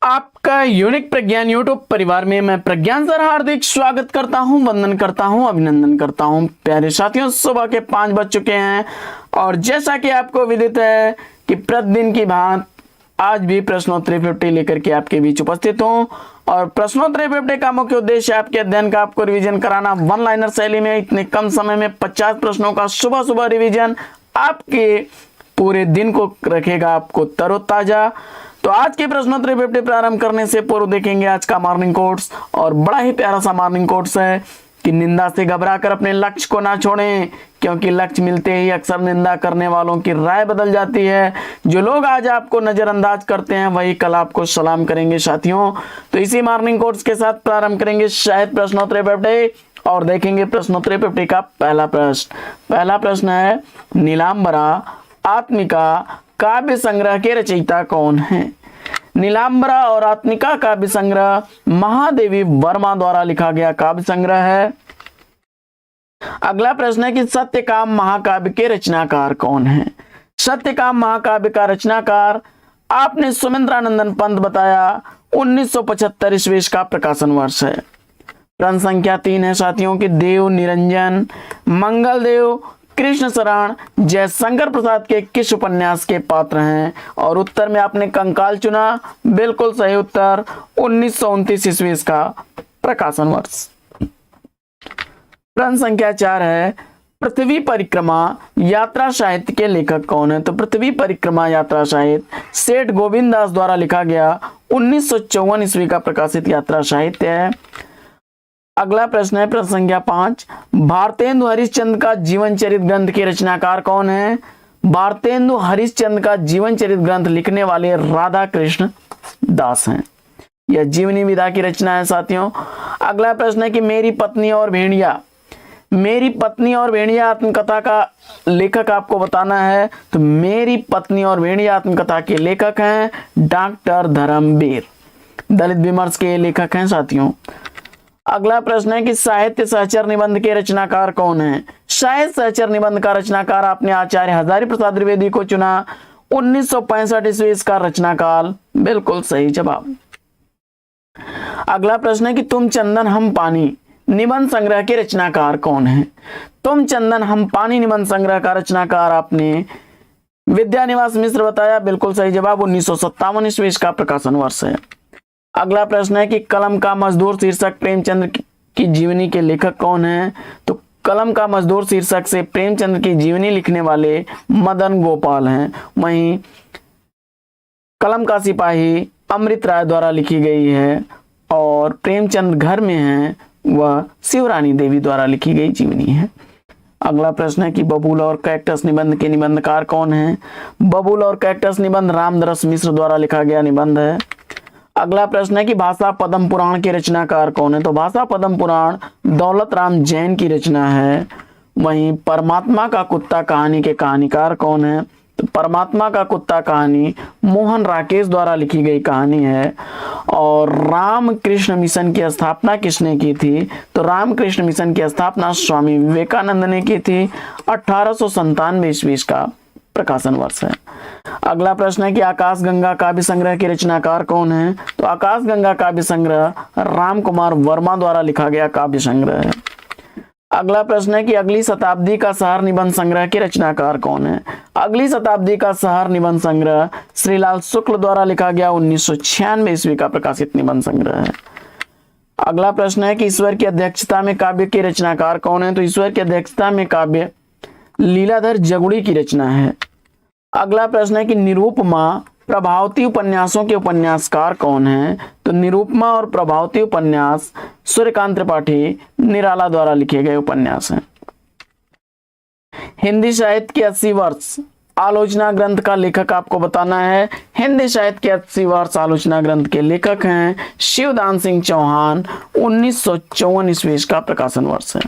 आपका यूनिक प्रज्ञान यूट्यूब परिवार में मैं प्रज्ञान सर हार्दिक स्वागत करता हूं, वंदन करता हूं, अभिनंदन करता हूं। प्यारे साथियों, सुबह के 5 बज चुके हैं और जैसा कि आपको विदित है कि प्रतिदिन की भांति आज भी प्रश्नोत्तरी 50 लेकर के आपके बीच उपस्थित हूं। और प्रश्नोत्तरी 50 का मुख्य उद्देश्य आपके अध्ययन का आपको रिवीजन कराना। वन लाइनर शैली में इतने कम समय में 50 प्रश्नों का सुबह सुबह रिवीजन आपके पूरे दिन को रखेगा आपको तरोताजा। तो आज के प्रश्नोत्तरी 50 प्रारंभ करने से पूर्व देखेंगे आज का मॉर्निंग कोट्स। और बड़ा ही प्यारा सा मॉर्निंग कोट्स है कि निंदा से घबराकर अपने लक्ष्य को ना छोड़ें, क्योंकि लक्ष्य मिलते ही अक्सर निंदा करने वालों की राय बदल जाती है। जो लोग आज आपको नजरअंदाज करते हैं वही कल आपको सलाम करेंगे साथियों। तो इसी मॉर्निंग कोट्स के साथ प्रारंभ करेंगे शायद प्रश्नोत्तरी 50 और देखेंगे प्रश्नोत्तरी 50 का पहला प्रश्न। पहला प्रश्न है, नीलांबरा आत्मिका काव्य संग्रह के रचयिता कौन है? नीलांबरा और आत्मिका काव्य संग्रह महादेवी वर्मा द्वारा लिखा गया काव्य संग्रह है। अगला प्रश्न है कि सत्यकाम महाकाव्य के रचनाकार कौन है? सत्यकाम महाकाव्य का रचनाकार आपने सुमेंद्रानंदन पंत बताया। 1975 ईस्वी का प्रकाशन वर्ष है। प्रश्न संख्या 3 है साथियों की देव निरंजन, मंगल देव, कृष्ण शरण जयशंकर प्रसाद के किस उपन्यास के पात्र हैं? और उत्तर में आपने कंकाल चुना। बिल्कुल सही उत्तर 1929 ईस्वी का प्रकाशन वर्ष। प्रश्न संख्या 4 है, पृथ्वी परिक्रमा यात्रा साहित्य के लेखक कौन है? तो पृथ्वी परिक्रमा यात्रा साहित्य सेठ गोविंद दास द्वारा लिखा गया 1954 ईस्वी का प्रकाशित यात्रा साहित्य है। अगला प्रश्न है प्रश्न संख्या 5, भारतेंदु हरिश्चंद्र का जीवन चरित ग्रंथ के रचनाकार कौन है? भारतेंदु हरिश्चंद्र का जीवन चरित ग्रंथ लिखने वाले राधा कृष्ण दास हैं। यह जीवनी विधा की रचना है साथियों। अगला प्रश्न है कि मेरी पत्नी और भेड़िया, मेरी पत्नी और भेड़िया आत्मकथा का लेखक आपको बताना है। तो मेरी पत्नी और भेड़िया आत्मकथा के लेखक हैं डॉक्टर धर्मवीर, दलित विमर्श के लेखक हैं साथियों। अगला प्रश्न है कि साहित्य सहचर निबंध के रचनाकार कौन है? साहित्य सहचर निबंध का रचनाकार आपने आचार्य हजारी प्रसाद द्विवेदी को चुना। 1965 ईस्वी का रचनाकाल। बिल्कुल सही जवाब। अगला प्रश्न है कि तुम चंदन हम पानी निबंध संग्रह के रचनाकार कौन है? तुम चंदन हम पानी निबंध संग्रह का रचनाकार आपने विद्यानिवास मिश्र बताया। बिल्कुल सही जवाब 1957 ईस्वी का प्रकाशन वर्ष है। अगला प्रश्न है कि कलम का मजदूर शीर्षक प्रेमचंद्र की जीवनी के लेखक कौन है? तो कलम का मजदूर शीर्षक से प्रेमचंद्र की जीवनी लिखने वाले मदन गोपाल हैं। वहीं कलम का सिपाही अमृत राय द्वारा लिखी गई है और प्रेमचंद घर में हैं वह शिवरानी देवी द्वारा लिखी गई जीवनी है। अगला प्रश्न है कि बबूल और कैक्टस निबंध के निबंधकार कौन है? बबूल और कैक्टस निबंध रामदरस मिश्र द्वारा लिखा गया निबंध है। अगला प्रश्न है कि भाषा पद्म पुराण के रचनाकार कौन है? तो भाषा पद्म पुराण दौलत राम जैन की रचना है। वहीं परमात्मा का कुत्ता कहानी के कहानीकार कौन है? तो परमात्मा का कुत्ता कहानी मोहन राकेश द्वारा लिखी गई कहानी है। और रामकृष्ण मिशन की स्थापना किसने की थी? तो रामकृष्ण मिशन की स्थापना स्वामी विवेकानंद ने की थी। 1897 ईस्वी का प्रकाशन वर्ष है। अगला प्रश्न है कि आकाशगंगा काव्य संग्रह के रचनाकार कौन है? तो आकाशगंगा काव्य संग्रह राम कुमार वर्मा द्वारा लिखा गया काव्य संग्रह है। अगला प्रश्न है कि अगली शताब्दी का शहर निबंध संग्रह के रचनाकार कौन है? अगली शताब्दी का शहर निबंध संग्रह श्रीलाल शुक्ल द्वारा लिखा गया 1996 ईस्वी का प्रकाशित निबंध संग्रह है। अगला प्रश्न है कि ईश्वर की अध्यक्षता में काव्य के रचनाकार कौन है? तो ईश्वर की अध्यक्षता में काव्य लीलाधर जगुड़ी की रचना है। अगला प्रश्न है कि निरूपमा प्रभावती उपन्यासों के उपन्यासकार कौन है? तो निरूपमा और प्रभावती उपन्यास सूर्यकांत त्रिपाठी निराला द्वारा लिखे गए उपन्यास हैं। हिंदी साहित्य के 80 वर्ष आलोचना ग्रंथ का लेखक आपको बताना है। हिंदी साहित्य के 80 वर्ष आलोचना ग्रंथ के लेखक हैं शिवदान सिंह चौहान। 1954 ईस्वी का प्रकाशन वर्ष है।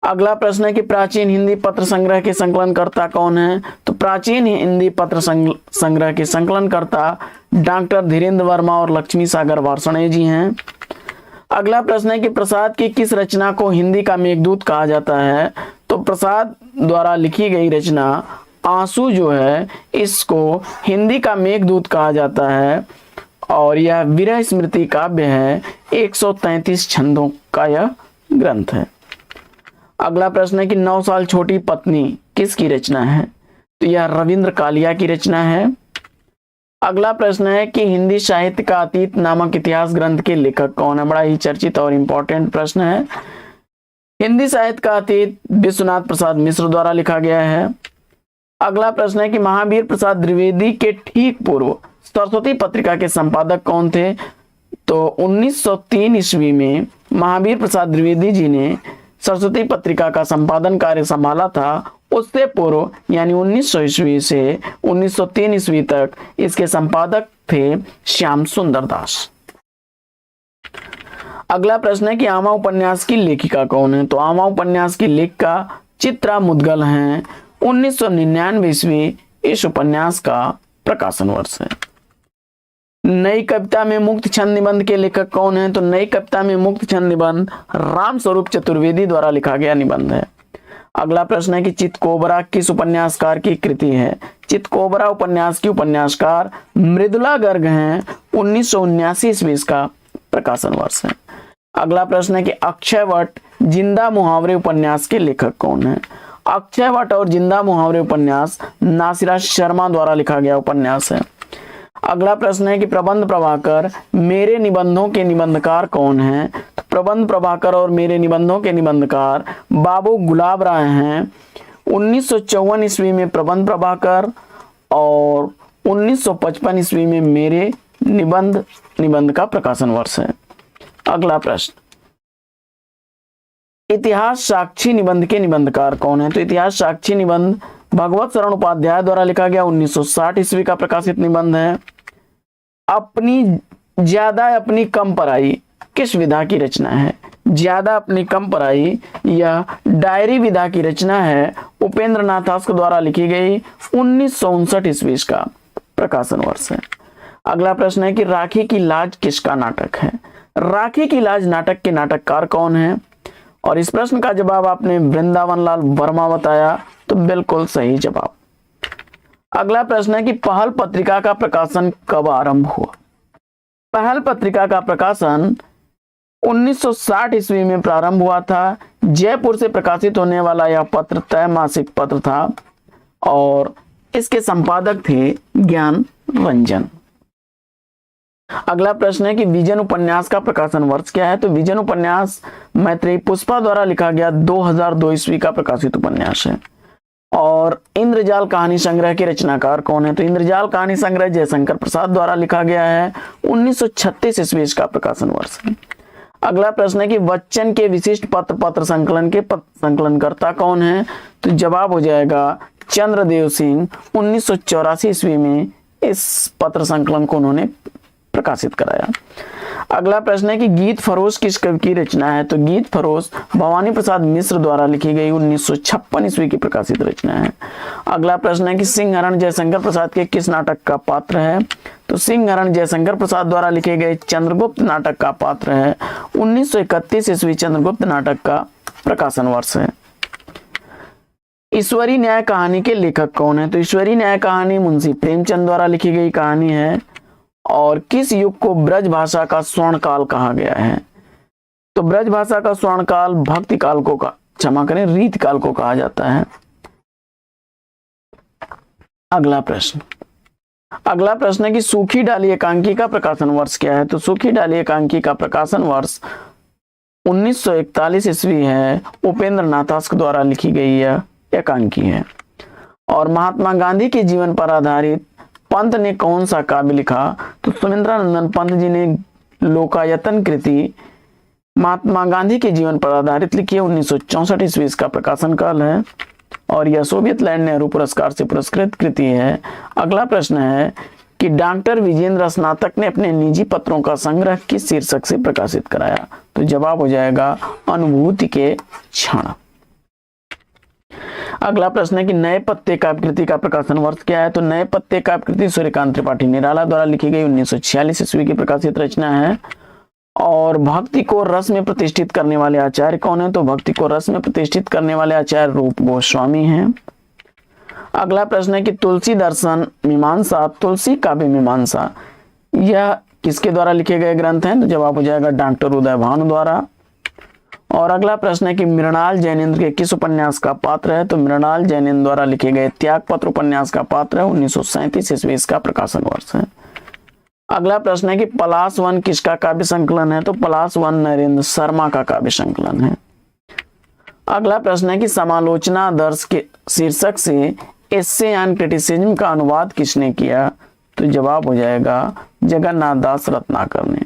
अगला प्रश्न है कि प्राचीन हिंदी पत्र संग्रह के संकलनकर्ता कौन है? तो प्राचीन हिंदी पत्र संग्रह के संकलनकर्ता डॉक्टर धीरेन्द्र वर्मा और लक्ष्मी सागर वार्ष्णेय जी हैं। अगला प्रश्न है कि प्रसाद की किस रचना को हिंदी का मेघदूत कहा जाता है? तो प्रसाद द्वारा लिखी गई रचना आंसू जो है इसको हिंदी का मेघदूत कहा जाता है। और यह विरह स्मृति काव्य है। 133 छंदों का यह ग्रंथ है। अगला प्रश्न है कि 9 साल छोटी पत्नी किसकी रचना है? तो यह रविंद्र कालिया की रचना है। अगला प्रश्न है कि हिंदी साहित्य का अतीत नामक इतिहास ग्रंथ के लेखक कौन है? बड़ा ही चर्चित और इंपॉर्टेंट प्रश्न है। हिंदी साहित्य का अतीत विश्वनाथ प्रसाद मिश्र द्वारा लिखा गया है। अगला प्रश्न है कि महावीर प्रसाद द्विवेदी के ठीक पूर्व सरस्वती पत्रिका के संपादक कौन थे? तो 1903 ईस्वी में महावीर प्रसाद द्विवेदी जी ने सरस्वती पत्रिका का संपादन कार्य संभाला था। उससे पूर्व यानी 1900 ईस्वी से 1903 ईस्वी तक इसके संपादक थे श्याम सुंदर दास। अगला प्रश्न है कि आमा उपन्यास की लेखिका कौन है? तो आमा उपन्यास की लेखिका चित्रा मुदगल हैं। 1999 ईस्वी इस उपन्यास का प्रकाशन वर्ष है। नई कविता में मुक्त छंद निबंध के लेखक कौन है? तो नई कविता में मुक्त छंद निबंध राम स्वरूप चतुर्वेदी द्वारा लिखा गया निबंध है। अगला प्रश्न है कि चितकोबरा किस उपन्यासकार की कृति है? चितकोबरा उपन्यास की उपन्यासकार मृदुला गर्ग हैं। 1979 ईस्वी का प्रकाशन वर्ष है। अगला प्रश्न है कि अक्षयवट जिंदा मुहावरे उपन्यास के लेखक कौन है? अक्षयवट और जिंदा मुहावरे उपन्यास नासिरा शर्मा द्वारा लिखा गया उपन्यास है। अगला प्रश्न है कि प्रबंध प्रभाकर मेरे निबंधों के निबंधकार कौन हैं? तो प्रबंध प्रभाकर और मेरे निबंधों के निबंधकार बाबू गुलाब राय हैं। 1954 ईस्वी में प्रबंध प्रभाकर और 1955 ईस्वी में मेरे निबंध का प्रकाशन वर्ष है। अगला प्रश्न, इतिहास साक्षी निबंध के निबंधकार कौन है? तो इतिहास साक्षी निबंध भगवत शरण उपाध्याय द्वारा लिखा गया 1960 ईस्वी का प्रकाशित निबंध है। अपनी ज्यादा अपनी कम पराई किस विधा की रचना है? ज्यादा अपनी कम पराई यह डायरी विधा की रचना है। उपेंद्र नाथ आस्क द्वारा लिखी गई 1959 ईस्वी का प्रकाशन वर्ष है। अगला प्रश्न है कि राखी की लाज किसका नाटक है? राखी की लाज नाटक के नाटककार कौन है? और इस प्रश्न का जवाब आपने वृंदावन लाल वर्मा बताया, तो बिल्कुल सही जवाब। अगला प्रश्न है कि पहल पत्रिका का प्रकाशन कब आरंभ हुआ? पहल पत्रिका का प्रकाशन 1960 ईस्वी में प्रारंभ हुआ था। जयपुर से प्रकाशित होने वाला यह पत्र त्रैमासिक पत्र था और इसके संपादक थे ज्ञान रंजन। अगला प्रश्न है कि विजन उपन्यास का प्रकाशन वर्ष क्या है? तो विजन उपन्यास मैत्रेयी पुष्पा द्वारा लिखा गया 2002 ईस्वी का प्रकाशित उपन्यास है। और इंद्रजाल कहानी संग्रह के रचनाकार कौन है? तो इंद्रजाल कहानी संग्रह जयशंकर प्रसाद द्वारा लिखा गया है। 1936 ईस्वी का प्रकाशन वर्ष है। अगला प्रश्न है कि बच्चन के विशिष्ट पत्र संकलन के संकलनकर्ता कौन है? तो जवाब हो जाएगा चंद्रदेव सिंह। 1984 ईस्वी में इस पत्र संकलन को उन्होंने प्रकाशित कराया। अगला प्रश्न है कि गीत फरोश किस कवि की रचना है? तो गीत फरोश भवानी प्रसाद मिश्र द्वारा लिखी गई 1956 ईस्वी की प्रकाशित रचना है। अगला प्रश्न है कि सिंहरण जयशंकर प्रसाद के किस नाटक का पात्र है? तो सिंहरण जयशंकर प्रसाद द्वारा लिखे गए चंद्रगुप्त नाटक का पात्र है। 1931 ईस्वी चंद्रगुप्त नाटक का प्रकाशन वर्ष है। ईश्वरी न्याय कहानी के लेखक कौन है? तो ईश्वरी न्याय कहानी मुंशी प्रेमचंद द्वारा लिखी गई कहानी है। और किस युग को ब्रज भाषा का स्वर्ण काल कहा गया है? तो ब्रज भाषा का स्वर्ण काल भक्ति काल को क्षमा करें रीति काल को कहा जाता है। अगला प्रश्न है कि सूखी डाली एकांकी का प्रकाशन वर्ष क्या है? तो सूखी डाली एकांकी का प्रकाशन वर्ष 1941 ईस्वी है। उपेंद्र नाथ आस्क द्वारा लिखी गई यह एकांकी है। और महात्मा गांधी के जीवन पर आधारित पंत ने कौन सा काव्य लिखा? तो सुमिंद्रानंदन पंत जी ने लोकायतन कृति महात्मा गांधी के जीवन पर आधारित लिखी है। 1964 ईस्वी का प्रकाशन काल है और यह सोवियत लैंड नेहरू पुरस्कार से पुरस्कृत कृति है। अगला प्रश्न है कि डॉक्टर विजेंद्र स्नातक ने अपने निजी पत्रों का संग्रह किस शीर्षक से प्रकाशित कराया? तो जवाब हो जाएगा अनुभूति के क्षण। अगला प्रश्न है कि नए पत्ते काव्य कृति का प्रकाशन वर्ष क्या है? तो नए पत्ते काव्य कृति सूर्यकांत त्रिपाठी निराला द्वारा लिखी गई 1946 ईस्वी की प्रकाशित रचना है। और भक्ति को रस में प्रतिष्ठित करने वाले आचार्य कौन है? तो भक्ति को रस में प्रतिष्ठित करने वाले आचार्य रूप गोस्वामी हैं। अगला प्रश्न है कि तुलसी दर्शन मीमांसा तुलसी काव्य मीमांसा यह किसके द्वारा लिखे गए ग्रंथ हैं? तो जवाब हो जाएगा डॉक्टर उदय भानु द्वारा। और अगला प्रश्न है कि मृणाल जैनेन्द्र के किस उपन्यास का पात्र है? तो मृणाल जैनेन्द्र द्वारा लिखे गए त्यागपत्र उपन्यास का पात्र है। 1937 ईस्वी इसका प्रकाशन वर्ष है। अगला प्रश्न है कि पलाश वन किसका काव्य संकलन है? तो पलाश वन नरेंद्र शर्मा का काव्य संकलन है। अगला प्रश्न है कि समालोचना आदर्श के शीर्षक से एस्से एंड क्रिटिसिज्म का अनुवाद किसने किया? तो जवाब हो जाएगा जगन्नाथ दास रत्नाकर ने।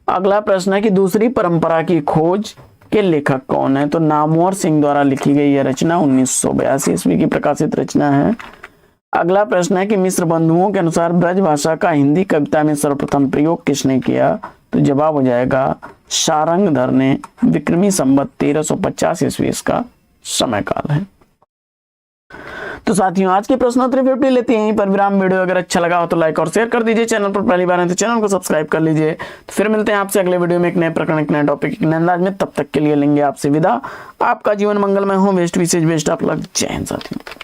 अगला प्रश्न है कि दूसरी परंपरा की खोज के लेखक कौन है? तो नामवर सिंह द्वारा लिखी गई यह रचना 1982 ईस्वी की प्रकाशित रचना है। अगला प्रश्न है कि मिश्र बंधुओं के अनुसार ब्रज भाषा का हिंदी कविता में सर्वप्रथम प्रयोग किसने किया? तो जवाब हो जाएगा शारंगधर ने। विक्रमी संवत 1350 ईस्वी इसका समय काल है। तो साथियों आज के प्रश्नोत्तरी फिर लेते हैं यहीं पर विराम। वीडियो अगर अच्छा लगा हो तो लाइक और शेयर कर दीजिए। चैनल पर पहली बार है तो चैनल को सब्सक्राइब कर लीजिए। तो फिर मिलते हैं आपसे अगले वीडियो में एक नए प्रकरण, एक नए टॉपिक, एक नए अंदाज में। तब तक के लिए लेंगे आपसे विदा। आपका जीवन मंगलमय हो। बेस्ट विशेष बेस्ट ऑफ लक। जय हिंद साथियों।